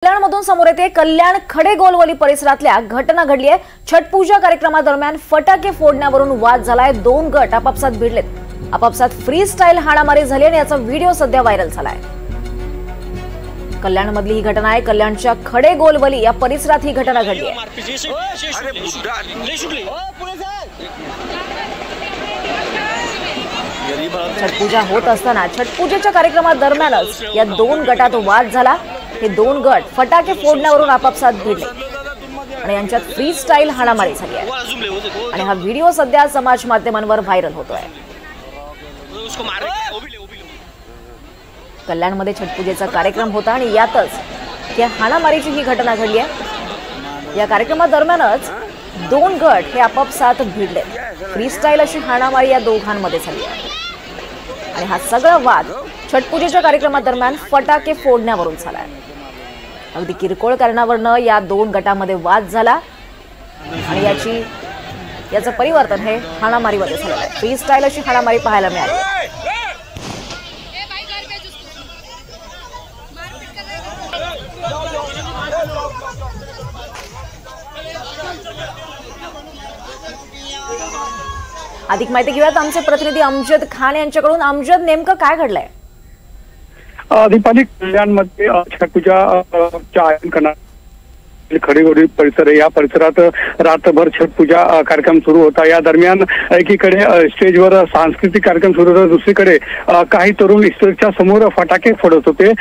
कल्याणमधून समोर येते कल्याण खडेगोलवली परिसरातल्या घटना घडली आहे। छठपूजा कार्यक्रमादरम्यान फटाके फोडण्यावरून वाद झालाय। दोन गट आपापसात भिडलेत। आपापसात फ्री स्टाईल हाणामारी झाली आणि याचा व्हिडिओ सध्या व्हायरल झालाय। कल्याणमधली ही घटना आहे। कल्याणच्या खडेगोलवली या परिसरात ही घटना घडली आहे। छठपूजा होत असताना छठपूजेच्या कार्यक्रमादरम्यानच या दोन गटात वाद झाला। हे दोन गट फटाके फोडण्यावरून आपापसात भिडले आणि यांच्यात फ्री स्टाईल हाणामारी झाली आहे आणि हा व्हिडिओ सध्या समाज माध्यमांवर व्हायरल होतोय। कल्याणमध्ये छठपूजेचा कार्यक्रम होता आणि यातच या हाणामारीची ही घटना घडली आहे। या कार्यक्रमादरम्यानच दोन गट हे आपापसात भिडले। फ्री स्टाईल अशी हाणामारी या दोघांमध्ये झाली आहे आणि हा सगळा वाद छठपूजेच्या कार्यक्रमादरम्यान फटाके फोडण्यावरून झालाय। अगदी किरकोळ कारणावरून या दोन गटांमध्ये वाद झाला आणि याचं परिवर्तन हे हाणामारीमध्ये झालं आहे। फ्री स्टाईल अशी हाणामारी पाहायला मिळाली। अधिक माहिती घेऊयात आमचे प्रतिनिधी अमजद खान यांच्याकडून। अमजद, नेमकं काय घडलंय? दीपाली, कल्याणमध्ये छठपूजाच्या आयोजन करणार खडेगोलवली परिसर आहे। या परिसरात रात्रभर छठपूजा कार्यक्रम सुरू होता। या दरम्यान एकीकडे स्टेजवर सांस्कृतिक कार्यक्रम सुरू होता, दुसरीकडे काही तरुण स्टेजच्या समोर फटाके फोडत होते।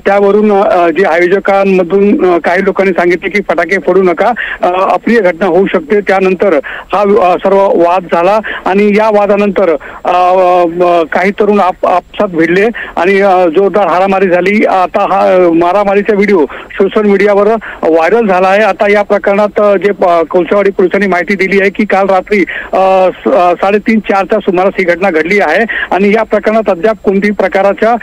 त्यावरून जे आयोजकांमधून काही लोकांनी सांगितले की फटाके फोडू नका, अप्रिय घटना होऊ शकते। त्यानंतर हा सर्व वाद झाला आणि या वादानंतर काही तरुण आपसात भिडले आणि जोरदार हाणामारी झाली। आता हा मारामारीचा व्हिडिओ सोशल मीडियावर व्हायरल झाला आहे। आता या प्रकरणात जे कोळसेवाडी पोलिसांनी माहिती दिली आहे की काल रात्री 3:30-4च्या सुमारास ही घटना घडली आहे आणि या प्रकरणात अद्याप कोणत्याही प्रकाराच्या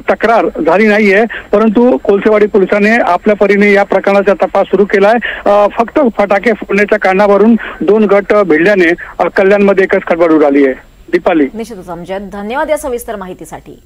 तक्रार झाली नाहीये, परंतु कोळसेवाडी पोलिसांनी आपल्या परीने या प्रकरणाचा तपास सुरू केला आहे। फक्त फटाके फोडण्याच्या कारणावरून दोन गट भिडल्याने कल्याणमध्ये एकच खळबळ उडाली आहे। दीपाली, निश्चितच अमजद, धन्यवाद या सविस्तर माहितीसाठी।